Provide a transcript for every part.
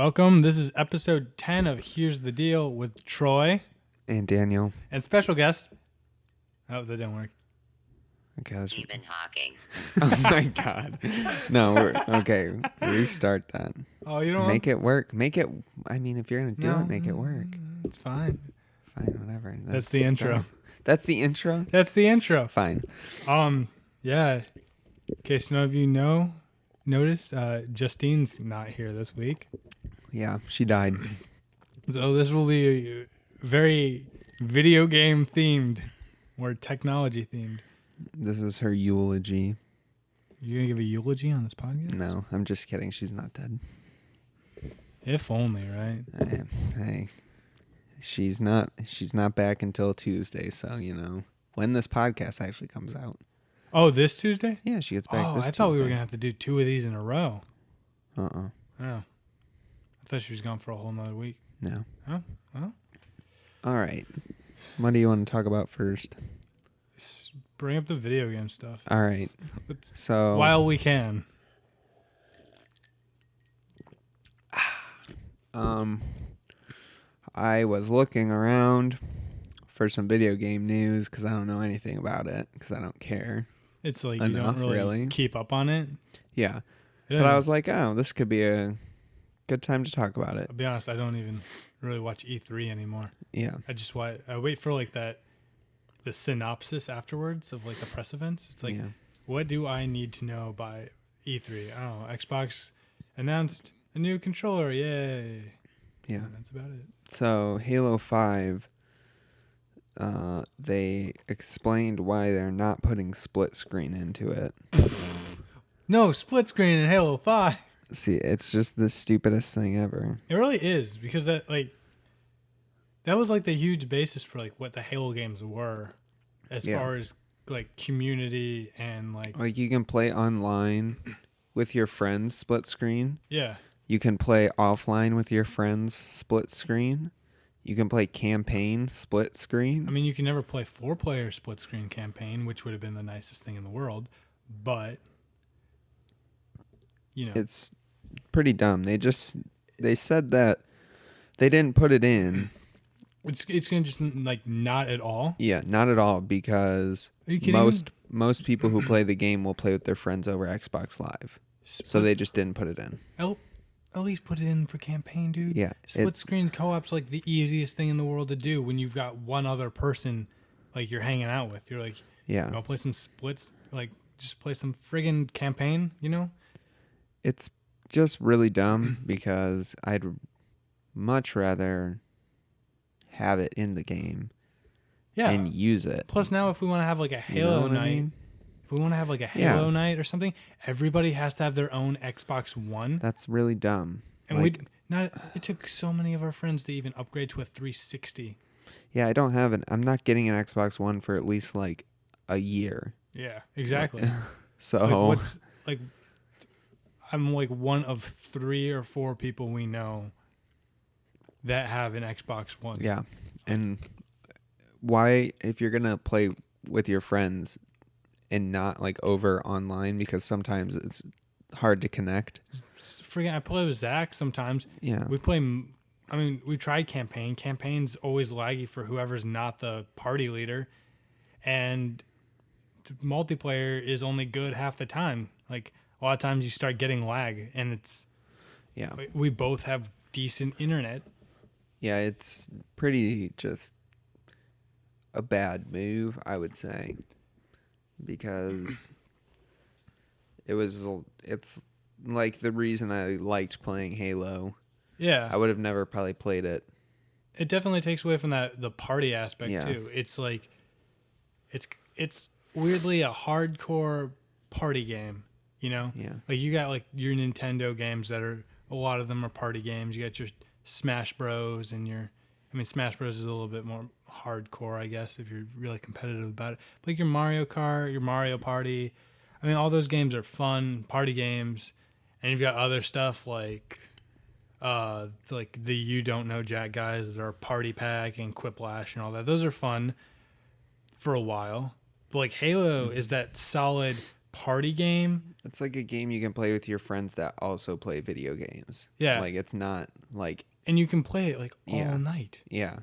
Welcome. This is episode 10 of Here's the Deal with Troy And Daniel. and special guest. Oh, that didn't work. Okay, Stephen Hawking. Oh my God. No, okay. Restart that. Oh, you don't Make it work. Make it. I mean, if you're gonna do No. it, make it work. It's fine. Fine, whatever. That's the intro. That's the intro. That's the intro. Fine. Yeah. In case none of you noticed, Justine's not here this week. Yeah, she died. So this will be very video game themed or technology themed. This is her eulogy. You gonna give a eulogy on this podcast? No, I'm just kidding. She's not dead. If only, right? Hey, she's not back until Tuesday. So when this podcast actually comes out. Oh, this Tuesday? Yeah, she gets back. Oh, this I thought we were Tuesday. gonna have to do 2 of these in a row. Oh, I thought she was gone for a whole nother week. no. Oh, well. All right. What do you want to talk about first? Bring up the video game stuff. All right. So While we can. I was looking around for some video game news because I don't know anything about it because I don't care. It's like you Enough, don't really really. keep up on it. Yeah. Yeah. But I was like, oh, this could be a good time to talk about it. I'll be honest, I don't even really watch E3 anymore. Yeah. I wait for like the synopsis afterwards of like the press events. It's like, Yeah. what do I need to know by E3? I don't know. Xbox announced a new controller. Yay. Yeah. And that's about it. So Halo 5, they explained why they're not putting split screen into it. No, split screen in Halo 5. See, it's just the stupidest thing ever. It really is, because that was like the huge basis for like what the Halo games were, as far as like community and Like you can play online with your friends split screen. yeah. You can play offline with your friends split screen. You can play campaign split screen. I mean, you can never play 4-player split screen campaign, which would have been the nicest thing in the world, but It's pretty dumb. They said that they didn't put it in. it's gonna just like not at all. Yeah, not at all, because Are you kidding? most people who play the game will play with their friends over Xbox Live. So they just didn't put it in. At least put it in for campaign, dude. Yeah, Split screen co-op's like the easiest thing in the world to do when you've got one other person like you're hanging out with. You're like, Yeah. I'll play some splits, like just play some friggin' campaign, It's just really dumb because I'd much rather have it in the game Yeah. and use it. Plus now if we want to have like a You know Halo what I night, mean? if we want to have like a Halo night or something, everybody has to have their own Xbox One. That's really dumb. And Like, it took so many of our friends to even upgrade to a 360. yeah, I'm not getting an Xbox One for at least like a year. Yeah, exactly. So I'm like one of 3 or 4 people we know that have an Xbox One. yeah. And why, if you're going to play with your friends and not like over online, because sometimes it's hard to connect. I play with Zach sometimes. Yeah. We tried campaign. Campaign's always laggy for whoever's not the party leader. And multiplayer is only good half the time. Like a lot of times you start getting lag, and we both have decent internet. Yeah, it's pretty just a bad move, I would say, because it's like the reason I liked playing Halo. Yeah. I would have never probably played it. It definitely takes away from the party aspect too. It's like it's weirdly a hardcore party game, Yeah. Like you got like your Nintendo games that are, a lot of them are party games. You got your Smash Bros and Smash Bros is a little bit more hardcore, I guess, if you're really competitive about it. But like your Mario Kart, your Mario Party, all those games are fun party games. And you've got other stuff like the You Don't Know Jack guys that are Party Pack and Quiplash and all that. Those are fun for a while. But like Halo is that solid party game. It's like a game you can play with your friends that also play video games. Yeah. Like, it's not like... And you can play it, like, all Yeah. night. Yeah.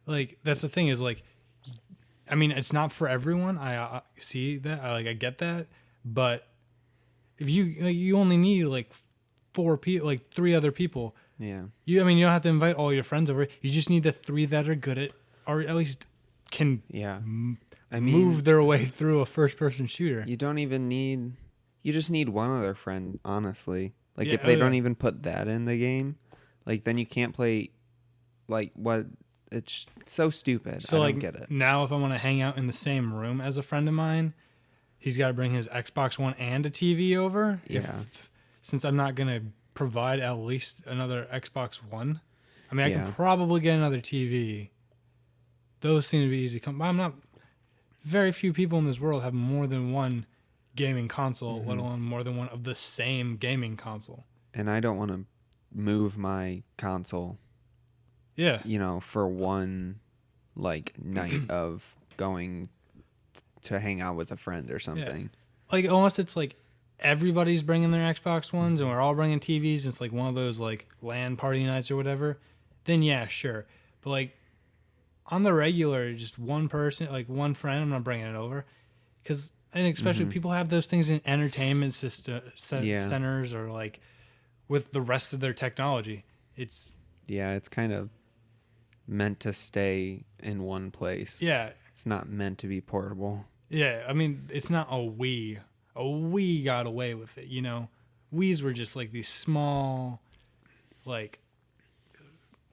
Like, that's the thing is, like, I mean, it's not for everyone. I see that. I get that. But if you only need, like, 4 people, like, 3 other people. Yeah. You don't have to invite all your friends over. You just need the 3 that are good at, or at least can move their way through a first-person shooter. You don't even need... You just need one other friend, honestly. Like, if they don't even put that in the game, like, then you can't play, like, what... It's so stupid. So, I don't get it. Now if I want to hang out in the same room as a friend of mine, he's got to bring his Xbox One and a TV over. Yeah. Since I'm not going to provide at least another Xbox One. I mean, I can probably get another TV. Those seem to be easy. Very few people in this world have more than one gaming console, let alone more than one of the same gaming console. And I don't want to move my console. Yeah. For one, like, night of going to hang out with a friend or something. Yeah. Like, unless it's like everybody's bringing their Xbox Ones and we're all bringing TVs, it's like one of those like LAN party nights or whatever, then yeah, sure. But like on the regular, just one person, like one friend, I'm not bringing it over. And especially people have those things in entertainment centers or like with the rest of their technology. It's kind of meant to stay in one place. Yeah. It's not meant to be portable. Yeah, I mean, it's not a Wii. A Wii got away with it, Wiis were just like these small, like...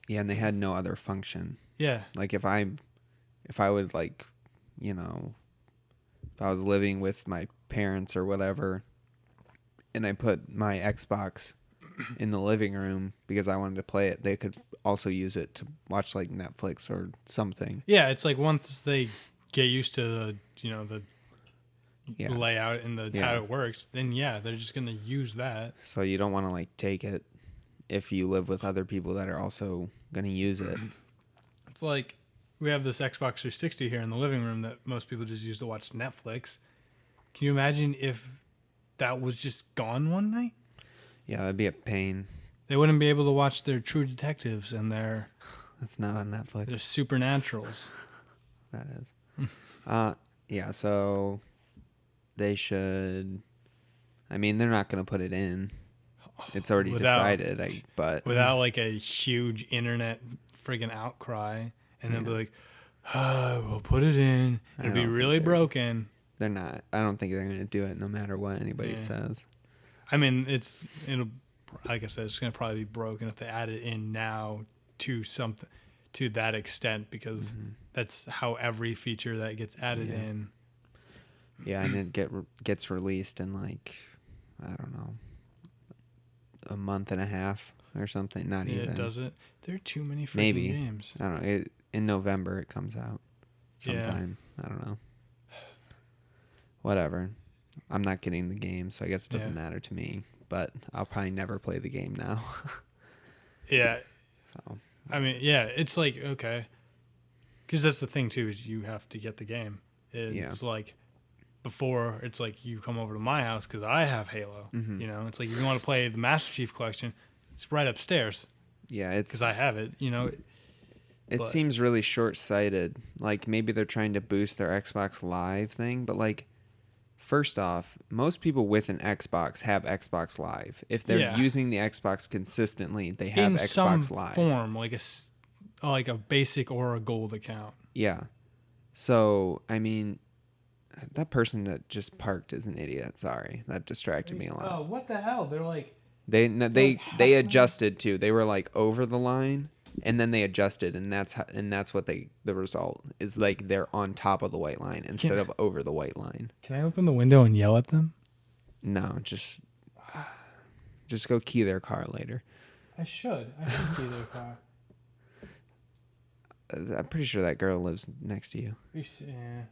Yeah, and they had no other function. Yeah. Like, if I would, like, if I was living with my parents or whatever, and I put my Xbox in the living room because I wanted to play it, they could also use it to watch like Netflix or something. Yeah, it's like once they get used to the layout and how it works, then they're just gonna use that. So you don't want to like take it if you live with other people that are also gonna use it. It's like we have this Xbox 360 here in the living room that most people just use to watch Netflix. Can you imagine if that was just gone one night? Yeah, that'd be a pain. They wouldn't be able to watch their True Detectives and their... That's not on Netflix. Their Supernaturals. That is. Yeah, so they should... I mean, they're not going to put it in. It's already decided, but... Without, like, a huge internet friggin' outcry. And then be like, we'll put it in. It'll be really broken. They're not. I don't think they're going to do it no matter what anybody says. I mean, it'll, like I said, it's going to probably be broken if they add it in now to something, to that extent, because that's how every feature that gets added in. Yeah, and it gets released in like, I don't know, a month and a half or something. Not even. Yeah, does it? There are too many freaking games. I don't know. In November it comes out sometime. I don't know. Whatever. I'm not getting the game, so I guess it doesn't matter to me. But I'll probably never play the game now. Yeah. So. I mean, it's like, okay. Because that's the thing, too, is you have to get the game. It's like, before, it's like you come over to my house because I have Halo. It's like if you want to play the Master Chief Collection, it's right upstairs. Yeah, it's... Because I have it, It seems really short-sighted. Like, maybe they're trying to boost their Xbox Live thing, but, like, first off, most people with an Xbox have Xbox Live. If they're using the Xbox consistently, they have in Xbox some Live. Form, like a basic or a gold account. Yeah. So, I mean, that person that just parked is an idiot. Sorry. That distracted me a lot. Oh, what the hell? They're like... They adjusted, too. They were, like, over the line. And then they adjusted, and that's what the result is, like they're on top of the white line instead of over the white line. Can I open the window and yell at them? No, just go key their car later. I should key their car. I'm pretty sure that girl lives next to you. Yeah.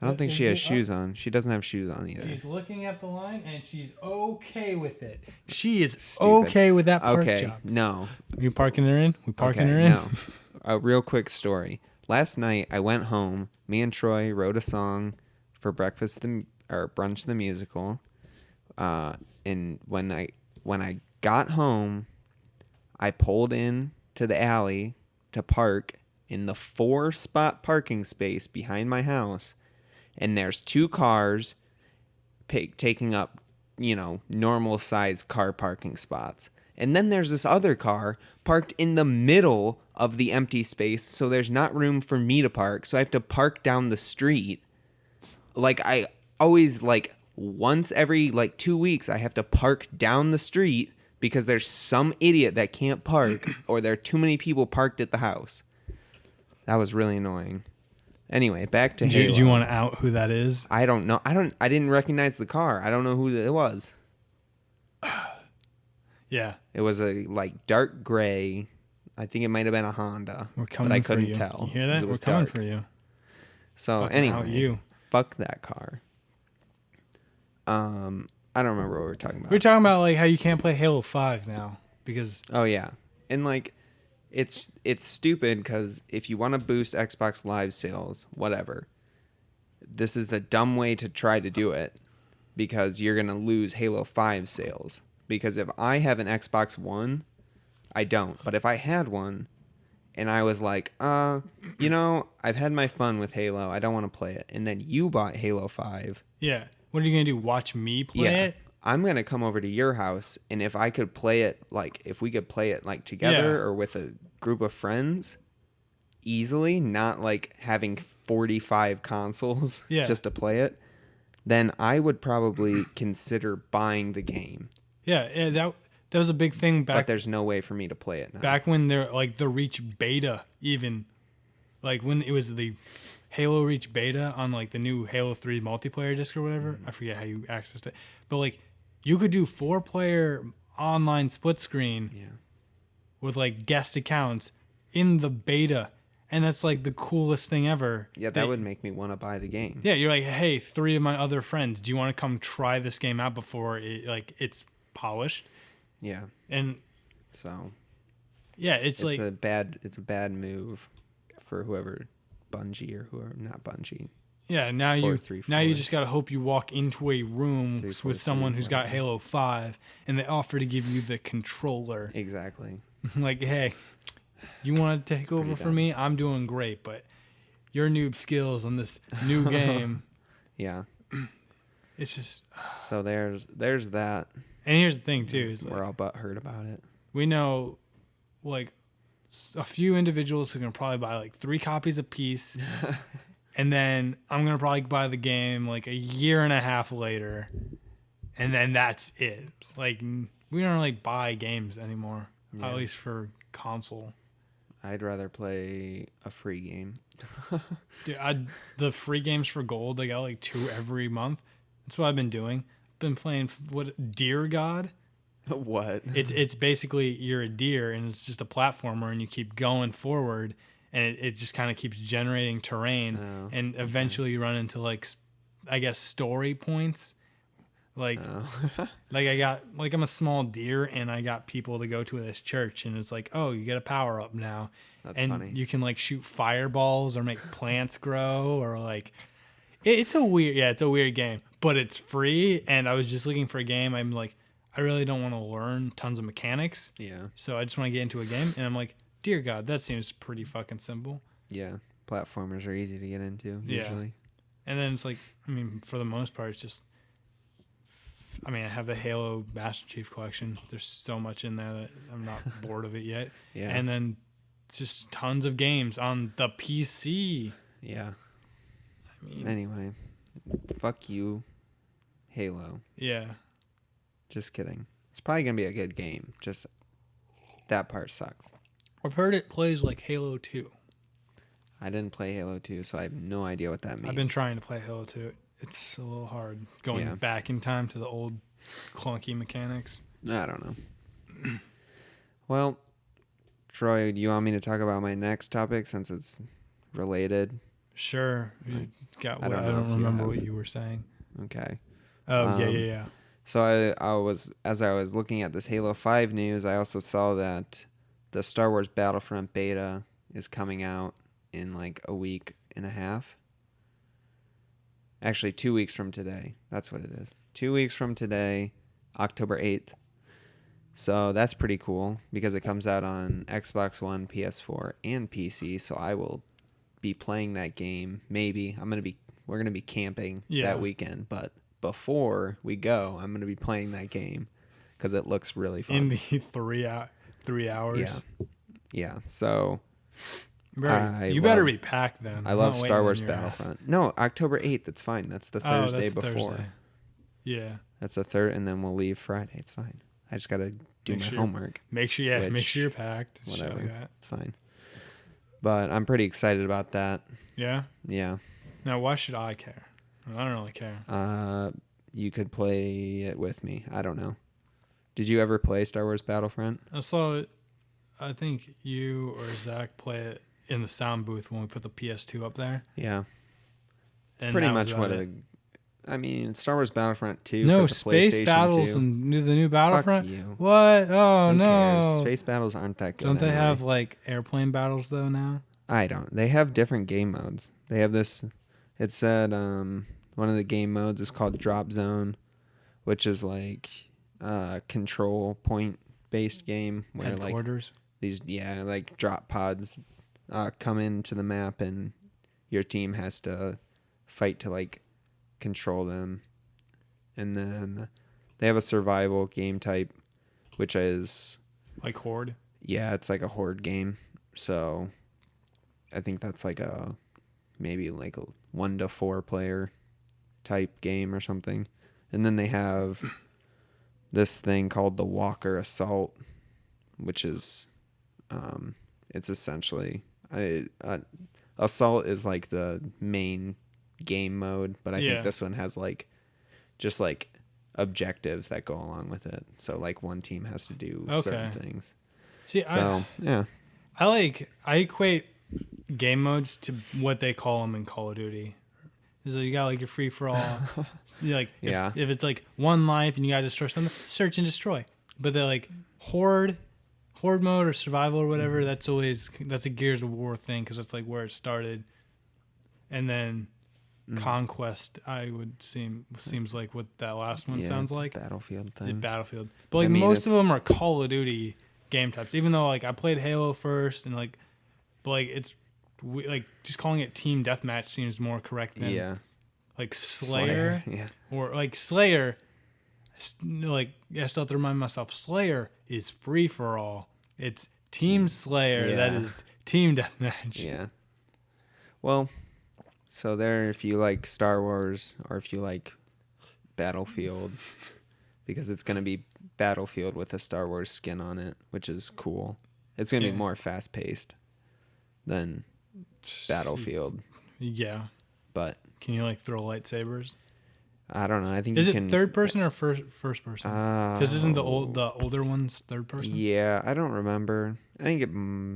I don't think she has shoes on. She doesn't have shoes on either. She's looking at the line, and she's okay with it. She is okay with that park job. No. You parking her in? We parking her in? No. A real quick story. Last night, I went home. Me and Troy wrote a song for breakfast, or Brunch the Musical. And when I got home, I pulled in to the alley to park in the 4-spot parking space behind my house, and there's 2 cars taking up, normal size car parking spots. And then there's this other car parked in the middle of the empty space, so there's not room for me to park. So I have to park down the street. Like, I always, once every, 2 weeks, I have to park down the street because there's some idiot that can't park or there are too many people parked at the house. That was really annoying. Anyway, back to Halo. Do you want to out who that is? I don't know. I didn't recognize the car. I don't know who it was. Yeah. It was a dark gray. I think it might have been a Honda. We're coming but I for couldn't you. tell. You hear that? We're coming for you. So Fucking anyway, out you. Fuck that car. I don't remember what we were talking about. We're talking about how you can't play Halo 5 now because Oh yeah. And it's stupid because if you want to boost Xbox Live sales, whatever, this is a dumb way to try to do it because you're going to lose Halo 5 sales. Because if I have an Xbox One, I don't. But if I had one and I was like, I've had my fun with Halo. I don't want to play it. And then you bought Halo 5. Yeah. What are you going to do? Watch me play it? I'm going to come over to your house, and if I could play it, if we could play it, together or with a group of friends easily, not, having 45 consoles just to play it, then I would probably consider buying the game. Yeah, that was a big thing back. But there's no way for me to play it now. Back when they're, the Reach beta even, when it was the Halo Reach beta on, the new Halo 3 multiplayer disc or whatever. I forget how you accessed it. But, you could do 4-player online split screen with guest accounts in the beta, and that's the coolest thing ever. Yeah, that would make me want to buy the game. Yeah, you're hey, 3 of my other friends, do you want to come try this game out before it's polished? Yeah, and so yeah, it's a bad move for whoever, Bungie or whoever, not Bungie. Yeah, now you just gotta hope you walk into a room with someone who's got Halo 5 and they offer to give you the controller. Exactly. Hey, you want to take over for me? I'm doing great, but your noob skills on this new game. Yeah. It's just. So there's that. And here's the thing too: is we're all butthurt about it. We know, a few individuals who can probably buy 3 copies a piece. And then I'm going to probably buy the game a year and a half later. And then that's it. We don't really buy games anymore. Yeah. At least for console. I'd rather play a free game. Dude, the free games for gold, they got 2 every month. That's what I've been doing. I've been playing, Deer God? What? It's basically you're a deer and it's just a platformer and you keep going forward. And it just kind of keeps generating terrain, and eventually you run into I guess story points, I got I'm a small deer and I got people to go to this church and it's you get a power up now, That's and funny. You can shoot fireballs or make plants grow or it's a weird game, but it's free. And I was just looking for a game. I'm I really don't want to learn tons of mechanics, so I just want to get into a game, and I'm dear God, that seems pretty fucking simple. Yeah, platformers are easy to get into, usually. And then it's for the most part, it's just... I have the Halo Master Chief Collection. There's so much in there that I'm not bored of it yet. Yeah. And then just tons of games on the PC. Yeah. Anyway, fuck you, Halo. Yeah. Just kidding. It's probably going to be a good game. Just that part sucks. I've heard it plays like Halo 2. I didn't play Halo 2, so I have no idea what that means. I've been trying to play Halo 2. It's a little hard going back in time to the old clunky mechanics. I don't know. Well, Troy, do you want me to talk about my next topic since it's related? Sure. I don't remember what you were saying. Okay. Oh, yeah. So I was looking at this Halo 5 news, I also saw that the Star Wars Battlefront beta is coming out in a week and a half. Actually, 2 weeks from today. That's what it is. 2 weeks from today, October 8th. So that's pretty cool because it comes out on Xbox One, PS4, and PC. So I will be playing that game. Maybe we're gonna be camping that weekend, but before we go, I'm gonna be playing that game because it looks really fun. In the 3 hours. Yeah. So you better be packed then. I love Star Wars Battlefront. No, October 8th. It's fine. That's the Thursday before. Thursday. Yeah. That's the third, and then we'll leave Friday. It's fine. I just gotta do my homework. Make sure you're packed. Whatever. It's fine. But I'm pretty excited about that. Yeah? Yeah. Now, why should I care? I don't really care. You could play it with me. I don't know. Did you ever play Star Wars Battlefront? I think you or Zach play it in the sound booth when we put the PS2 up there. Yeah. It's pretty much what Star Wars Battlefront 2. No, for the Space PlayStation Battles 2. and the new Battlefront. Fuck you. What? Oh, Who no. cares? Space Battles aren't that good. Don't they anyway. have like airplane battles though now? I don't. They have different game modes. They have this. It said one of the game modes is called Drop Zone, which is like control point based game where Headquarters. like drop pods come into the map and your team has to fight to like control them. And then they have a survival game type, which is like Horde. Yeah, it's like a horde game. So I think that's like maybe like a 1 to 4 player type game or something. And then they have this thing called the Walker Assault, which is it's essentially Assault is like the main game mode, but I think this one has like just like objectives that go along with it. So like one team has to do certain things. See, I equate game modes to what they call them in Call of Duty. So you got like your free for all. Like if it's like one life and you gotta destroy something, search and destroy. But they're like horde mode or survival or whatever. That's a Gears of War thing because that's like where it started. And then Conquest, seems like what that last one sounds like. Battlefield thing. The Battlefield, but like most of them are Call of Duty game types. Even though like I played Halo first and like, but like it's like just calling it team deathmatch seems more correct than like Slayer. Or like Slayer. Like I still have to remind myself, Slayer is free for all. It's Team Slayer. Yeah. That is team deathmatch. Yeah. Well, so there, if you like Star Wars or if you like Battlefield, because it's going to be Battlefield with a Star Wars skin on it, which is cool. It's going to be more fast paced than Battlefield. Yeah. But can you like throw lightsabers? I don't know. I think is it third person or first person? Because isn't the older ones third person? Yeah, I don't remember. I think it.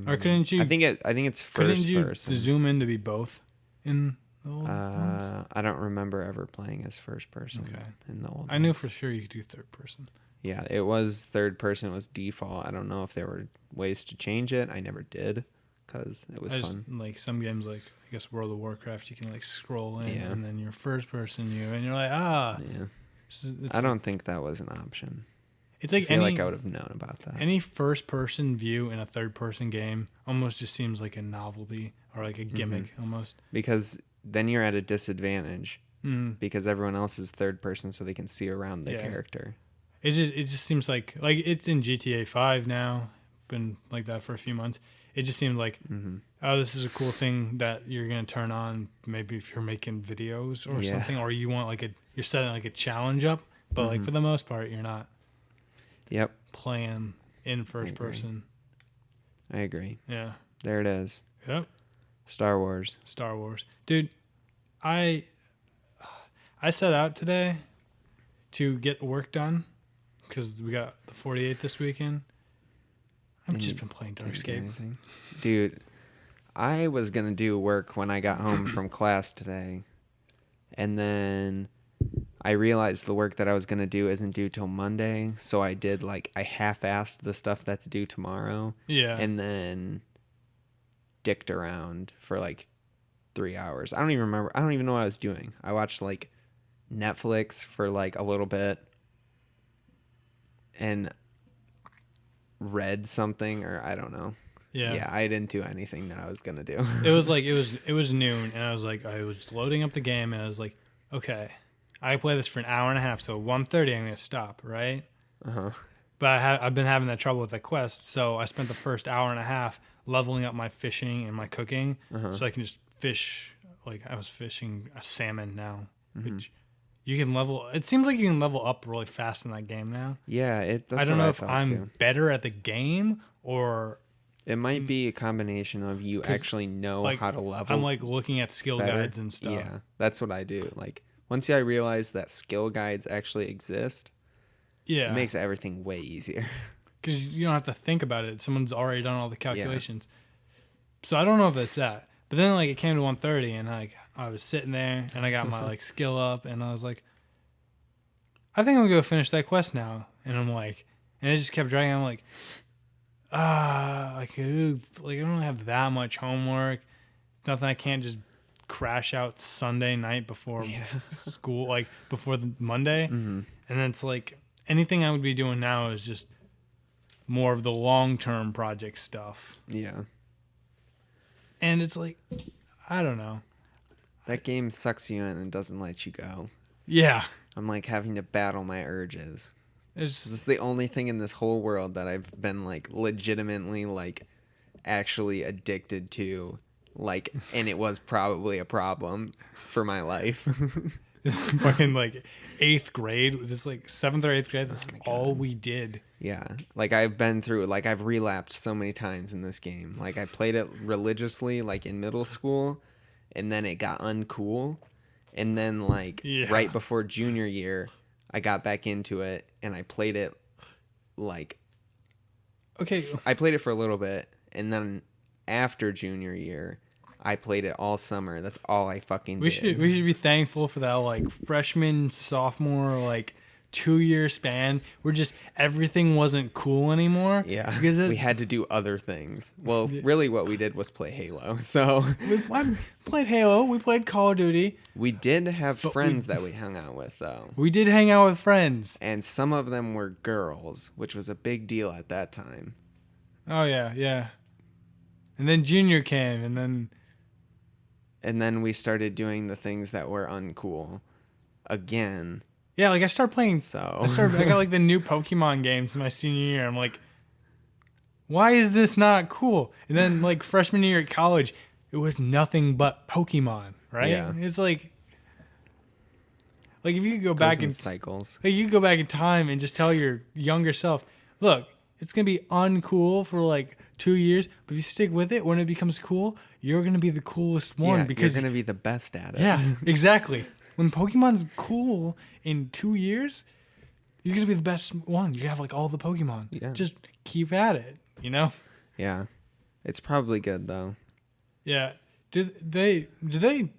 Or couldn't you? I think it's first person. Couldn't you zoom in to be both in the old ones? I don't remember ever playing as first person. In the old. I knew for sure you could do third person. Yeah, it was third person. It was default. I don't know if there were ways to change it. I never did because it was fun. Like some games, like I guess World of Warcraft, you can like scroll in and then you're first person and you're like I don't think that was an option. It's like I feel like I would have known about that. Any first person view in a third person game almost just seems like a novelty or like a gimmick almost. Because then you're at a disadvantage because everyone else is third person, so they can see around the character. It just seems like it's in GTA 5 now, been like that for a few months. It just seemed like, this is a cool thing that you're gonna turn on. Maybe if you're making videos or something, or you want you're setting like a challenge up, but like for the most part, you're not. Yep. Playing in first person. I agree. Yeah. There it is. Yep. Star Wars, dude. I set out today to get work done because we got the 48 this weekend. I've just been playing Darkscape. Dude, I was going to do work when I got home from class today. And then I realized the work that I was going to do isn't due till Monday. So I did I half-assed the stuff that's due tomorrow. Yeah. And then dicked around for 3 hours. I don't even remember. I don't even know what I was doing. I watched like Netflix for like a little bit and read something, or I don't know. Yeah, I didn't do anything that I was gonna do. It was like it was noon, and I was loading up the game, and I was like, okay, I play this for an hour and a half, so 1:30 I'm gonna stop, right? But I've been having that trouble with the quest, so I spent the first hour and a half leveling up my fishing and my cooking, so I can just fish. Like I was fishing a salmon now, which you can level. It seems like you can level up really fast in that game now. Yeah, I don't know if I'm better at the game or. It might be a combination of you actually know how to level. I'm like looking at skill guides and stuff. Yeah, that's what I do. Like once I realize that skill guides actually exist, it makes everything way easier. Because you don't have to think about it. Someone's already done all the calculations. Yeah. So I don't know if it's that. But then like it came to 1:30 and like I was sitting there and I got my like skill up and I was like, I think I'm gonna go finish that quest now. And I'm like, and it just kept dragging. I'm like, like I don't have that much homework. Nothing. I can't just crash out Sunday night before school, like before the Monday. And then it's like anything I would be doing now is just more of the long-term project stuff. Yeah. And it's like, I don't know. That game sucks you in and doesn't let you go. Yeah. I'm like having to battle my urges. This is the only thing in this whole world that I've been like legitimately like actually addicted to, like, and it was probably a problem for my life. Fucking like 8th grade, this like 7th or 8th grade, that's all we did. Yeah, like I've been through, like I've relapsed so many times in this game. Like I played it religiously like in middle school, and then it got uncool, and then like right before junior year I got back into it and I played it like I played it for a little bit, and then after junior year I played it all summer. That's all I fucking did. We should be thankful for that like freshman, sophomore, like 2-year span where just everything wasn't cool anymore. Yeah, because we had to do other things. Well, really what we did was play Halo. So I played Halo. We played Call of Duty. We did have friends that we hung out with, though. We did hang out with friends. And some of them were girls, which was a big deal at that time. Oh, yeah, yeah. And then junior came, and then we started doing the things that were uncool again. Yeah, like I started playing. I got like the new Pokemon games in my senior year. I'm like, why is this not cool? And then like freshman year at college, it was nothing but Pokemon, right? Yeah. It's like if you could go back in cycles, like you could go back in time and just tell your younger self, look, it's gonna be uncool for like 2 years, but if you stick with it, when it becomes cool, you're gonna be the coolest one because you're gonna be the best at it. Yeah, exactly. When Pokemon's cool in 2 years, you're going to be the best one. You have like all the Pokemon. Yeah. Just keep at it, you know? Yeah. It's probably good though. Yeah. Did they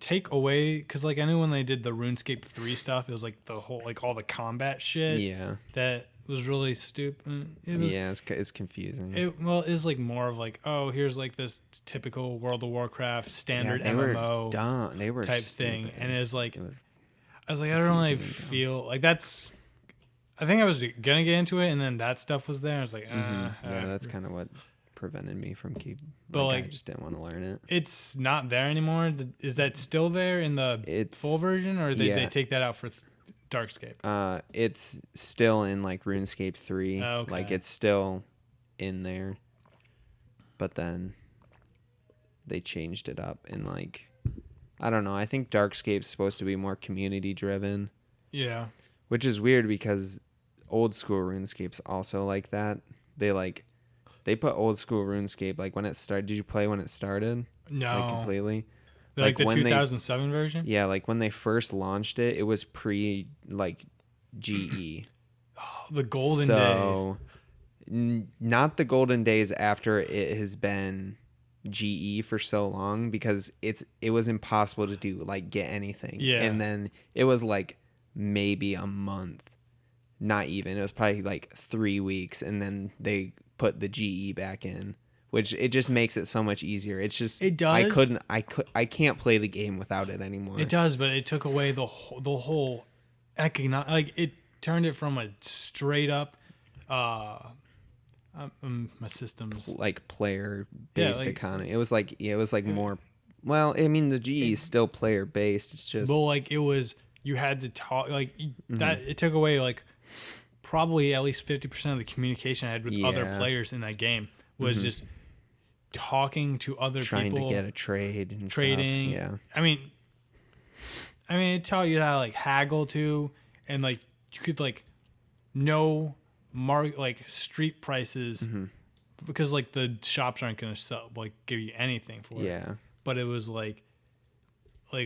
take away, because like I know when they did the RuneScape 3 stuff, it was like the whole, like all the combat shit. Yeah. That was really stupid. It's confusing. It was like more of like, oh, here's like this typical World of Warcraft standard MMO dumb. They were type stupid. thing. And I was like, I don't really feel like that's. I think I was gonna get into it, and then that stuff was there. I was like, yeah, that's kind of what prevented me from But I just didn't want to learn it. It's not there anymore. Is that still there in the full version, or did they take that out for Darkscape? It's still in like RuneScape 3. Okay. Like it's still in there, but then they changed it up and like. I don't know. I think Darkscape's supposed to be more community driven. Yeah. Which is weird because old school RuneScape's also like that. They put old school RuneScape like when it started. Did you play when it started? No. Like completely? Like the 2007 version? Yeah, like when they first launched it, it was pre like GE. Oh, the golden days. Not the golden days after it has been GE for so long, because it was impossible to do like get anything. Yeah. And then it was like maybe a month, not even. It was probably like 3 weeks, and then they put the GE back in, which it just makes it so much easier. It's just It does. I can't play the game without it anymore. It does, but it took away the whole economic. Like it turned it from a straight up. My systems Like player based like, economy. It was like more. Well, I mean the GE is still player based. It's just well, like it was. You had to talk like that. It took away like probably at least 50% of the communication I had with other players in that game was just talking to other trying people, to get a trade and trading. stuff. Yeah. I mean, it taught you how to like haggle too, and like you could like know like street prices because like the shops aren't gonna sell like give you anything for it. Yeah. But it was like I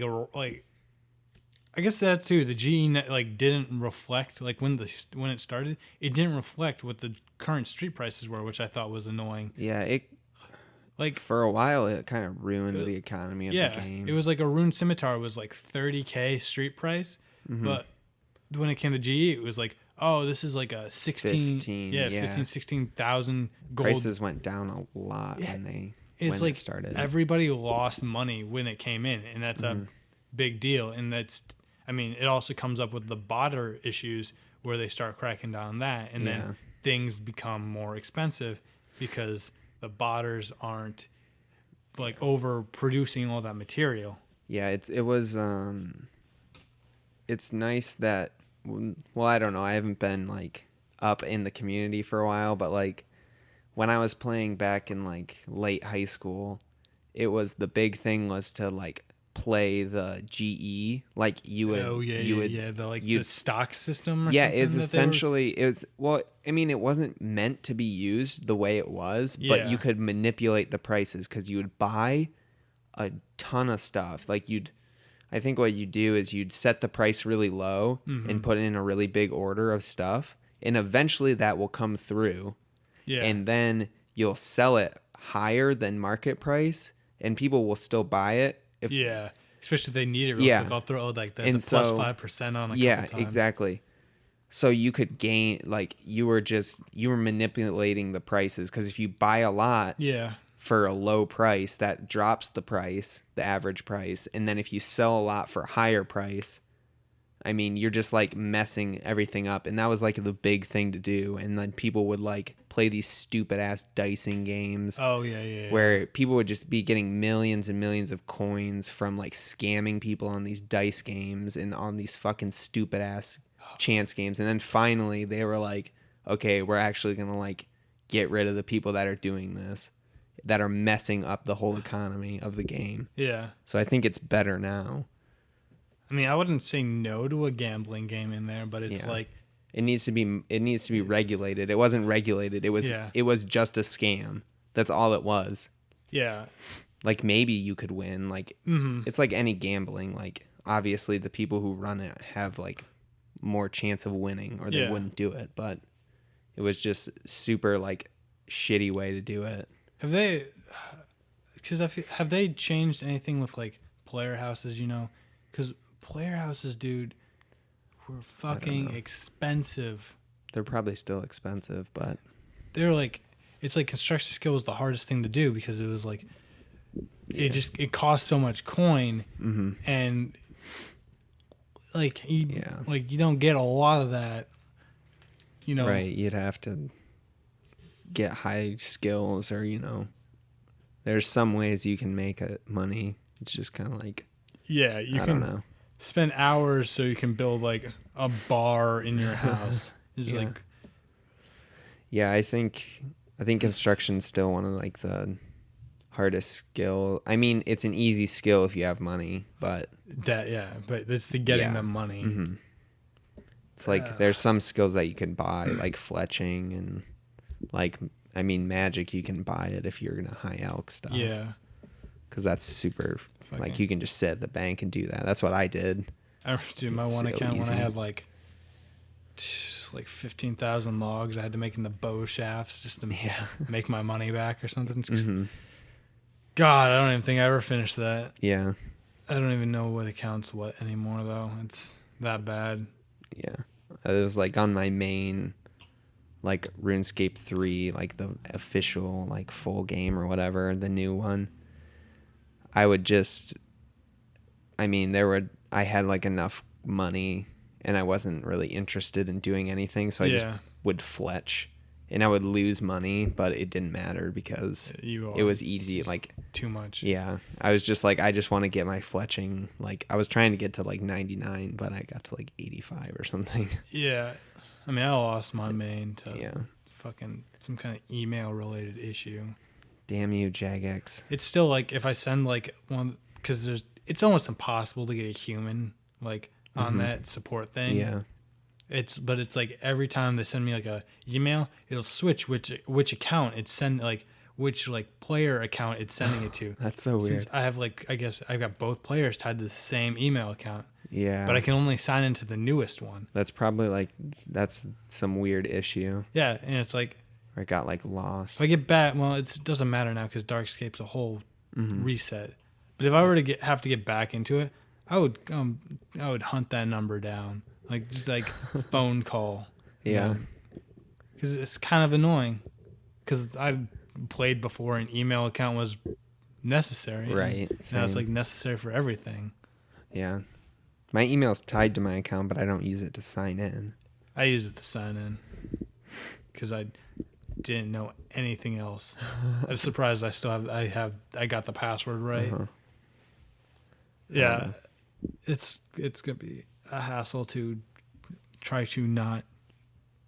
guess that too. The GE like didn't reflect like when it started. It didn't reflect what the current street prices were, which I thought was annoying. Yeah. It like for a while it kind of ruined the economy of the game. It was like a Rune Scimitar was like $30K street price, but when it came to GE, it was like, oh, this is like a 16,000 gold. Prices went down a lot when it started. Everybody lost money when it came in, and that's a big deal. And that's, I mean, it also comes up with the botter issues where they start cracking down on that, and then things become more expensive because the botters aren't like overproducing all that material. Yeah, it was it's nice that, well, I don't know, I haven't been like up in the community for a while, but like when I was playing back in like late high school, it was the big thing was to like play the GE, like you would the stock system or yeah, something. it's essentially it was, well, I mean, it wasn't meant to be used the way it was, but you could manipulate the prices because you would buy a ton of stuff. Like I think what you do is you'd set the price really low and put in a really big order of stuff, and eventually that will come through. Yeah. And then you'll sell it higher than market price, and people will still buy it. Especially if they need it real quick. I'll throw like the plus 5% on a couple times. Exactly. So you could gain, like you were manipulating the prices, because if you buy a lot for a low price, that drops the price, the average price, and then if you sell a lot for a higher price, I mean, you're just like messing everything up. And that was like the big thing to do. And then people would like play these stupid ass dicing games. Oh, yeah. Where people would just be getting millions and millions of coins from like scamming people on these dice games and on these fucking stupid ass chance games. And then finally they were like, okay, we're actually going to like get rid of the people that are doing this, that are messing up the whole economy of the game. Yeah. So I think it's better now. I mean, I wouldn't say no to a gambling game in there, but it's like it needs to be regulated. It wasn't regulated. It was just a scam. That's all it was. Yeah. Like maybe you could win. Like it's like any gambling. Like obviously the people who run it have like more chance of winning, or they wouldn't do it. But it was just super like shitty way to do it. Have they changed anything with like player houses? You know, because player houses, dude, were fucking expensive. They're probably still expensive, but they're like, it's like construction skill was the hardest thing to do, because it was like, it cost so much coin, and like you don't get a lot of that, you know. Right, you'd have to get high skills, or there's some ways you can make money. It's just kind of like, I don't know. Spend hours so you can build like a bar in your house. I think construction's still one of like the hardest skill. I mean, it's an easy skill if you have money, but but it's the getting the money. It's like there's some skills that you can buy, like fletching, and like, I mean, magic, you can buy it if you're gonna high elk stuff. Yeah, because that's super. Like you can just sit at the bank and do that. That's what I did. I do my one account when I had like 15,000 logs I had to make in the bow shafts just to make my money back or something. God, I don't even think I ever finished that. Yeah. I don't even know what accounts what anymore though. It's that bad. Yeah. It was like on my main like RuneScape 3, like the official like full game or whatever, the new one, I would just, I mean, I had like enough money and I wasn't really interested in doing anything, so I just would fletch and I would lose money, but it didn't matter because it was easy. Like too much. Yeah. I was just like, I just want to get my fletching. Like I was trying to get to like 99, but I got to like 85 or something. Yeah. I mean, I lost my main to fucking some kind of email related issue. Damn you, Jagex. It's still like if I send like one, because it's almost impossible to get a human like on that support thing. Yeah. But it's like every time they send me like a email, it'll switch which account it's which like player account it's sending it to. That's so weird. Since I have like, I guess I've got both players tied to the same email account. Yeah. But I can only sign into the newest one. That's probably like, that's some weird issue. Yeah. And it's like, or it got like lost. if I get back, well, it doesn't matter now because Darkscape's a whole reset. But if I were to have to get back into it, I would hunt that number down. Like just like phone call. Yeah. Because it's kind of annoying. Because I played before an email account was necessary. Right. Now it's like necessary for everything. Yeah. My email's tied to my account, but I don't use it to sign in. I use it to sign in. Because I didn't know anything else. I'm surprised I got the password right. Yeah. It's gonna be a hassle to try to not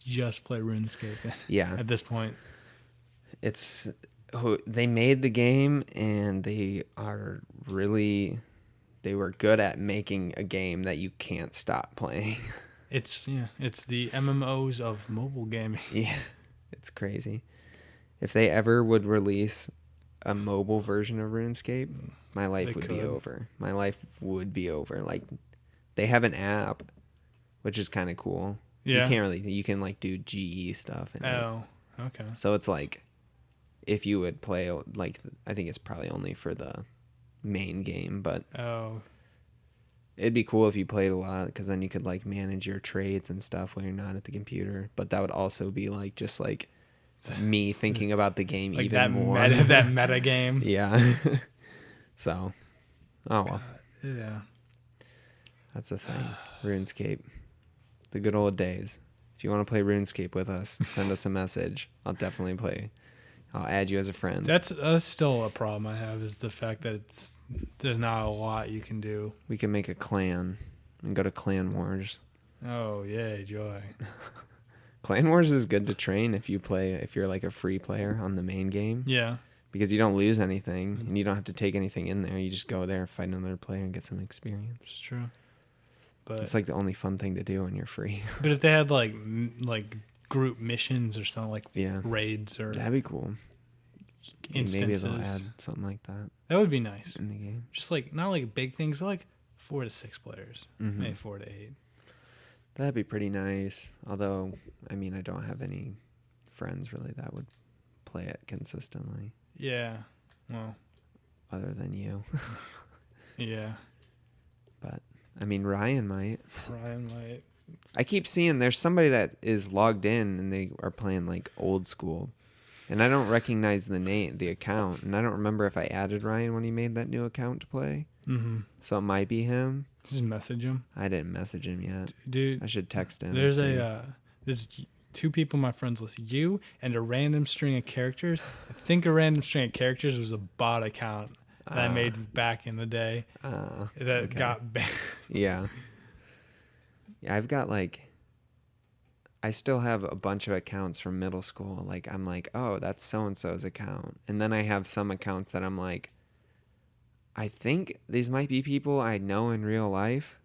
just play RuneScape. Yeah. At this point, they made the game and they were good at making a game that you can't stop playing. It's the MMOs of mobile gaming. Yeah. It's crazy. If they ever would release a mobile version of RuneScape, my life would be over. My life would be over. Like, they have an app, which is kind of cool. Yeah. You can like do GE stuff. Okay. So it's like, if you would play, like, I think it's probably only for the main game, but it'd be cool if you played a lot, because then you could like manage your trades and stuff when you're not at the computer. But that would also be like, just like me thinking about the game like even more. That meta game. Yeah. So, oh well. Yeah. That's the thing. RuneScape. The good old days. If you want to play RuneScape with us, send us a message. I'll definitely play. I'll add you as a friend. That's still a problem I have, is the fact that there's not a lot you can do. We can make a clan and go to Clan Wars. Oh, yay, joy. Clan Wars is good to train if you're like a free player on the main game. Yeah. Because you don't lose anything and you don't have to take anything in there. You just go there, fight another player, and get some experience. It's true. But it's like the only fun thing to do when you're free. But if they had like group missions or something, like raids or that'd be cool. Instances. Maybe they'll add something like that. That would be nice in the game. Just like not like big things, but like 4 to 6 players, maybe 4 to 8. That'd be pretty nice. Although, I mean, I don't have any friends really that would play it consistently. Yeah. Well, other than you. Yeah. But I mean, Ryan might. I keep seeing there's somebody that is logged in and they are playing like old school. And I don't recognize the account. And I don't remember if I added Ryan when he made that new account to play. Mm-hmm. So it might be him. Just message him. I didn't message him yet. Dude. I should text him. There's there's 2 people on my friends list. You and a random string of characters. I think a random string of characters was a bot account that I made back in the day. That got banned. Yeah. Yeah, I've got like... I still have a bunch of accounts from middle school. Like, I'm like, oh, that's so-and-so's account. And then I have some accounts that I'm like, I think these might be people I know in real life.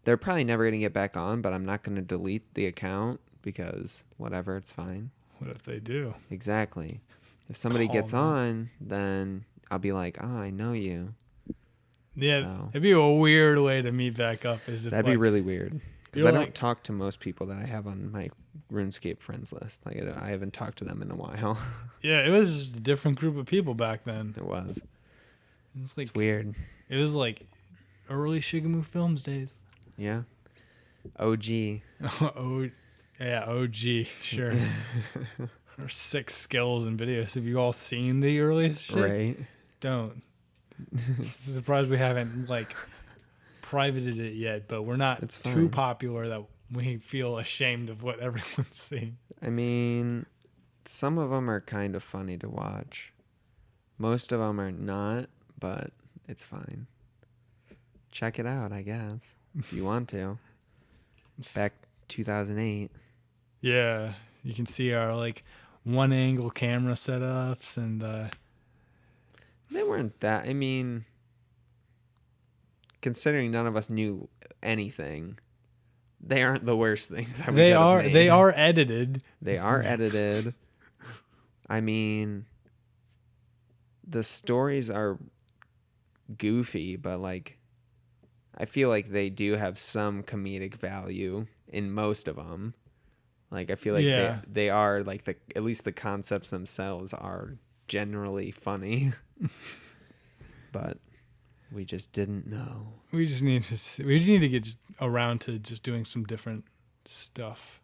They're probably never going to get back on, but I'm not going to delete the account because whatever, it's fine. What if they do? Exactly. If somebody gets on, then I'll be like, oh, I know you. Yeah, so, it'd be a weird way to meet back up. That'd be really weird. Because I don't talk to most people that I have on my RuneScape friends list. Like, I haven't talked to them in a while. Yeah, it was just a different group of people back then. It was. It's weird. It was like early shigimoofilms days. Yeah. OG. Oh, Yeah, OG, sure. Or 6 skills and videos. Have you all seen the earliest shit? Right. Don't. Surprised we haven't like privated it yet, but we're not It's too fine. popular that we feel ashamed of what everyone's seeing. I mean, some of them are kind of funny to watch. Most of them are not, but it's fine. Check it out, I guess, if you want to. Back 2008. Yeah, you can see our like one angle camera setups and They weren't that. I mean, considering none of us knew anything, they aren't the worst things that we could have made. they are edited. They are edited. I mean, the stories are goofy, but like, I feel like they do have some comedic value in most of them. Like, I feel like they are like at least the concepts themselves are generally funny. But we just didn't know. We just need to get around to just doing some different stuff.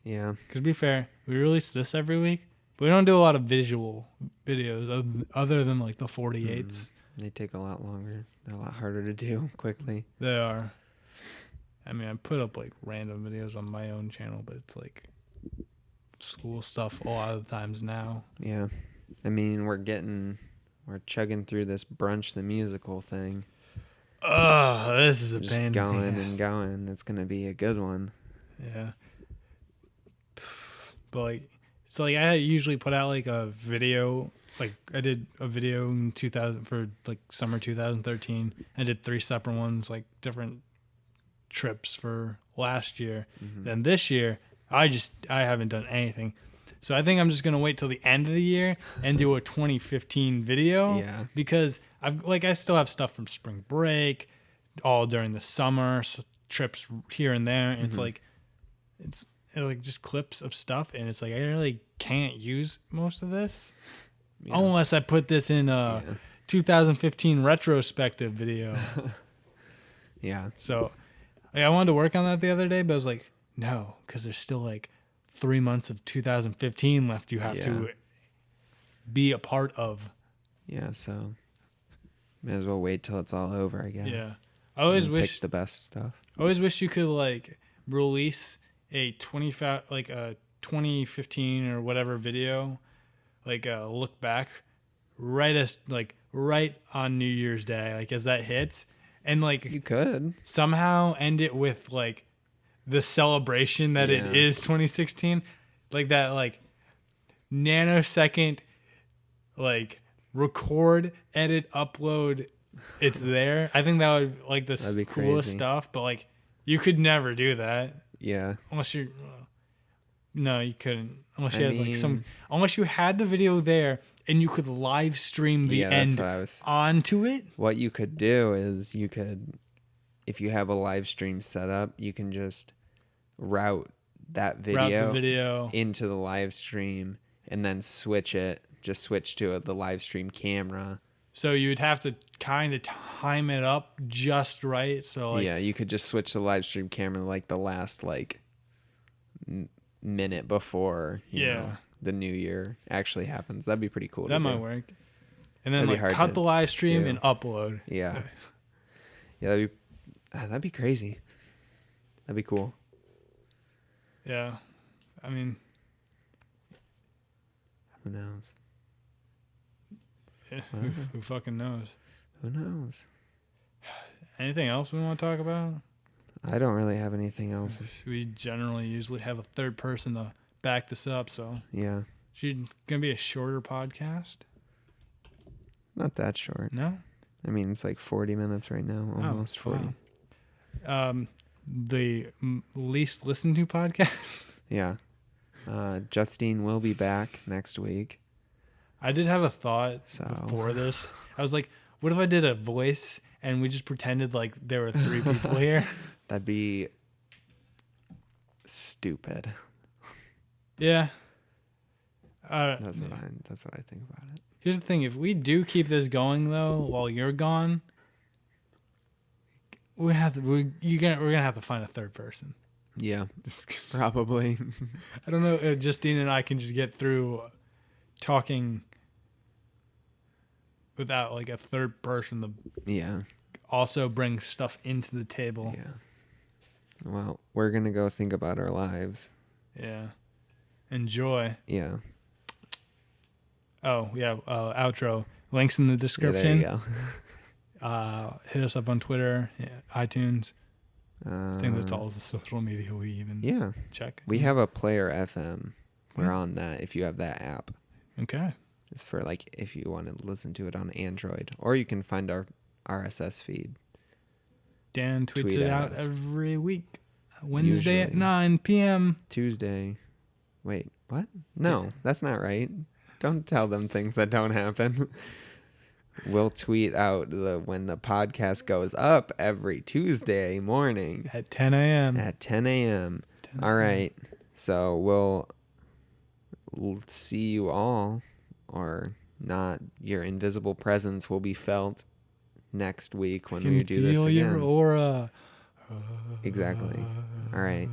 Yeah. Because to be fair, we release this every week, but we don't do a lot of visual videos other than like the 48s. They take a lot longer. They're a lot harder to do quickly. They are. I mean, I put up like random videos on my own channel, but it's like school stuff a lot of the times now. Yeah. I mean, we're chugging through this Brunch the Musical thing. Oh, this is a Just pain. going and going. It's going to be a good one. Yeah. But like, so like I usually put out like a video. Like I did a video in 2000 for like summer 2013. I did 3 separate ones, like different trips for last year. Mm-hmm. Then this year, I haven't done anything. So I think I'm just gonna wait till the end of the year and do a 2015 video. Yeah. Because I still have stuff from spring break, all during the summer, so trips here and there, and it's like just clips of stuff, and it's like I really can't use most of this unless I put this in a 2015 retrospective video. Yeah. So like, I wanted to work on that the other day, but I was like, no, because there's still like 3 months of 2015 left you have to be a part of. Yeah, so may as well wait till it's all over, I guess. Yeah. I always wish pick the best stuff. I always wish you could like release a 2015 or whatever video, like look back right on New Year's Day, like as that hits, and like You could somehow end it with like the celebration that it is 2016, like that like nanosecond like record, edit, upload, it's there. I think that would like the coolest stuff, but like you could never do that. Yeah. Unless you no, you couldn't. Unless you had like unless you had the video there and you could live stream the end onto it. What you could do is if you have a live stream set up, you can just route the video into the live stream and then switch to the live stream camera. So you'd have to kind of time it up just right. So like, yeah, you could just switch the live stream camera like the last like minute before you know, the new year actually happens. That'd be pretty cool. That might work. And then like cut the live stream and upload. Yeah. Yeah, that'd be crazy. That'd be cool. Yeah. I mean, who knows? Yeah, who fucking knows? Who knows? Anything else we want to talk about? I don't really have anything else. We generally usually have a third person to back this up, so yeah. It's gonna be a shorter podcast. Not that short. No? I mean, it's like 40 minutes right now, almost 40. Wow. The least listened to podcast? Yeah. Justine will be back next week. I did have a thought before this. I was like, what if I did a voice and we just pretended like there were 3 people here? That'd be stupid. Yeah. That's what I think about it. Here's the thing: if we do keep this going, though, while you're gone, we're gonna have to find a third person. Yeah, probably. I don't know. Justine and I can just get through talking without like a third person to also bring stuff into the table. Yeah. Well, we're going to go think about our lives. Yeah. Enjoy. Yeah. Oh, yeah. Outro. Links in the description. Yeah, there you go. Hit us up on Twitter, iTunes. I think that's all the social media we even check. We have a Player FM. We're on that if you have that app. Okay. It's for like if you want to listen to it on Android. Or you can find our RSS feed. Dan tweets it out every week. Wednesday at 9 p.m. Tuesday. Wait, what? No, that's not right. Don't tell them things that don't happen. We'll tweet out when the podcast goes up every Tuesday morning. At 10 a.m. At 10 a.m. All right. So we'll see you all, or not. Your invisible presence will be felt next week when we do this again. Feel your aura. Exactly. All right.